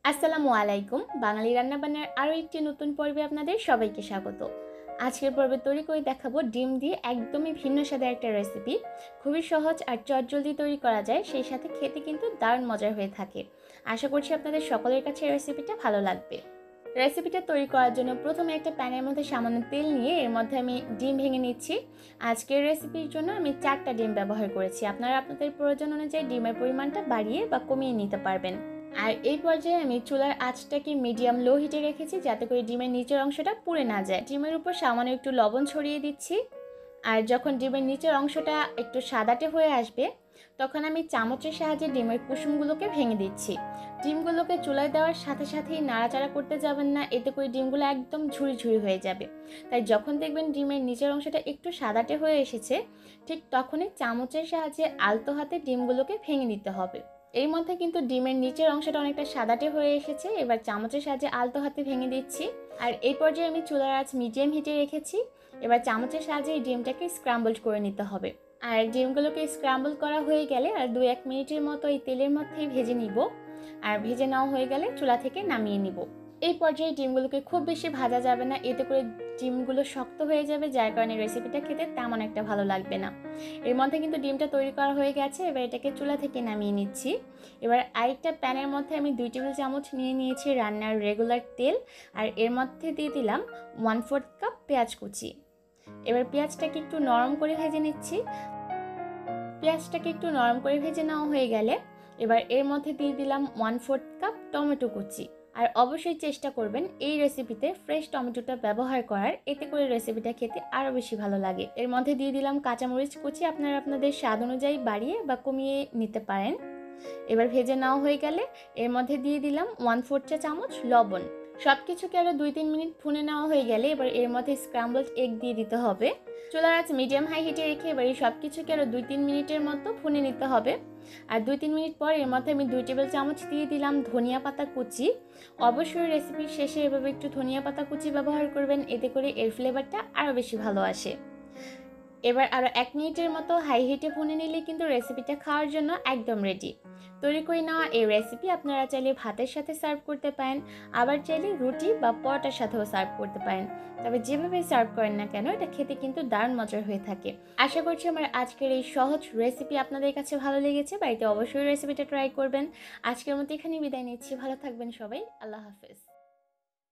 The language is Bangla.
আসসালামু আলাইকুম। বাঙালি রান্নাবান্নার আরও একটি নতুন পর্বে আপনাদের সবাইকে স্বাগত। আজকের পর্বে তৈরি করে দেখাবো ডিম দিয়ে একদমই ভিন্ন স্বাদের একটা রেসিপি। খুবই সহজ আর চটজলদি তৈরি করা যায়, সেই সাথে খেতে কিন্তু দারুণ মজার হয়ে থাকে। আশা করছি আপনাদের সকলের কাছে রেসিপিটা ভালো লাগবে। রেসিপিটা তৈরি করার জন্য প্রথমে একটা প্যানের মধ্যে সামান্য তেল নিয়ে এর মধ্যে আমি ডিম ভেঙে নিচ্ছি। আজকের রেসিপির জন্য আমি 4টা ডিম ব্যবহার করেছি। আপনারা আপনাদের প্রয়োজন অনুযায়ী ডিমের পরিমাণটা বাড়িয়ে বা কমিয়ে নিতে পারবেন। আর এই পর্যায়ে আমি চুলার আঁচটাকে মিডিয়াম লো হিটে রেখেছি, যাতে করে ডিমের নিচের অংশটা পুড়ে না যায়। ডিমের উপর সামান্য একটু লবণ ছড়িয়ে দিচ্ছি। আর যখন ডিমের নিচের অংশটা একটু সাদাটে হয়ে আসবে, তখন আমি চামচের সাহায্যে ডিমের কুসুমগুলোকে ভেঙে দিচ্ছি। ডিমগুলোকে চুলায় দেওয়ার সাথে সাথেই নাড়াচাড়া করতে যাবেন না, এতে করে ডিমগুলো একদম ঝুরি ঝুরি হয়ে যাবে। তাই যখন দেখবেন ডিমের নিচের অংশটা একটু সাদাটে হয়ে এসেছে, ঠিক তখনই চামচের সাহায্যে আলতো হাতে ডিমগুলোকে ভেঙে দিতে হবে। এর মধ্যে কিন্তু ডিমের নিচের অংশটা অনেকটা সাদাটে হয়ে এসেছে। এবার চামচের সাহায্যে আলতো হাতে ভেঙে দিচ্ছি। আর এই পর্যায়ে আমি চুলার আঁচ মিডিয়াম হিটে রেখেছি। এবার চামচের সাহায্যে এই ডিমটাকে স্ক্রাম্বল করে নিতে হবে। আর ডিমগুলোকে স্ক্রাম্বল করা হয়ে গেলে আর 2-1 মিনিটের মতো এই তেলের মধ্যেই ভেজে নিব। আর ভেজে নেওয়া হয়ে গেলে চুলা থেকে নামিয়ে নিব। এই পর্যায়ে ডিমগুলোকে খুব বেশি ভাজা যাবে না, এতে করে ডিমগুলো শক্ত হয়ে যাবে, যার কারণে রেসিপিটা খেতে তেমন একটা ভালো লাগবে না। এর মধ্যে কিন্তু ডিমটা তৈরি করা হয়ে গেছে। এবার এটাকে চুলা থেকে নামিয়ে নিচ্ছি। এবার আরেকটা প্যানের মধ্যে আমি 2 টেবিল চামচ নিয়ে নিয়েছি রান্নার রেগুলার তেল। আর এর মধ্যে দিয়ে দিলাম 1/4 কাপ পেঁয়াজ কুচি। এবার পেঁয়াজটাকে একটু নরম করে ভেজে নিচ্ছি। পেঁয়াজটাকে একটু নরম করে ভেজে নেওয়া হয়ে গেলে এবার এর মধ্যে দিয়ে দিলাম 1/4 কাপ টমেটো কুচি। আর অবশ্যই চেষ্টা করবেন এই রেসিপিতে ফ্রেশ টমেটোটা ব্যবহার করার, এতে করে রেসিপিটা খেতে আরও বেশি ভালো লাগে। এর মধ্যে দিয়ে দিলাম কাঁচামরিচ কুচি, আপনারা আপনাদের স্বাদ অনুযায়ী বাড়িয়ে বা কমিয়ে নিতে পারেন। এবার ভেজে নেওয়া হয়ে গেলে এর মধ্যে দিয়ে দিলাম 1/4 চা চামচ লবণ। সব কিছুকে আরও 2-3 মিনিট ভুনে নেওয়া হয়ে গেলে এবার এর মধ্যে স্ক্র্যাম্বলড এগ দিয়ে দিতে হবে। চুলার আঁচ মিডিয়াম হাই হিটে রেখে এবার এই সব কিছুকে আরও 2-3 মিনিটের মতো ভুনে নিতে হবে। আর 2-3 মিনিট পর এর মধ্যে আমি 2 টেবিল চামচ দিয়ে দিলাম ধনিয়া পাতা কুচি। অবশ্যই রেসিপির শেষে এভাবে একটু ধনিয়া পাতা কুচি ব্যবহার করবেন, এতে করে এর ফ্লেভারটা আরও বেশি ভালো আসে। এবার আরও 1 মিনিটের মতো হাই হিটে ভুনে নিলে কিন্তু রেসিপিটা খাওয়ার জন্য একদম রেডি। তৈরি করে নেওয়া এই রেসিপি আপনারা চাইলে ভাতের সাথে সার্ভ করতে পারেন, আবার চাইলে রুটি বা পরোটার সাথেও সার্ভ করতে পারেন। তবে যেভাবে সার্ভ করেন না কেন, এটা খেতে কিন্তু দারুণ মজার হয়ে থাকে। আশা করছি আমার আজকের এই সহজ রেসিপি আপনাদের কাছে ভালো লেগেছে। বাড়িতে অবশ্যই রেসিপিটা ট্রাই করবেন। আজকের মতো এখানেই বিদায় নিচ্ছি। ভালো থাকবেন সবাই। আল্লাহ হাফেজ।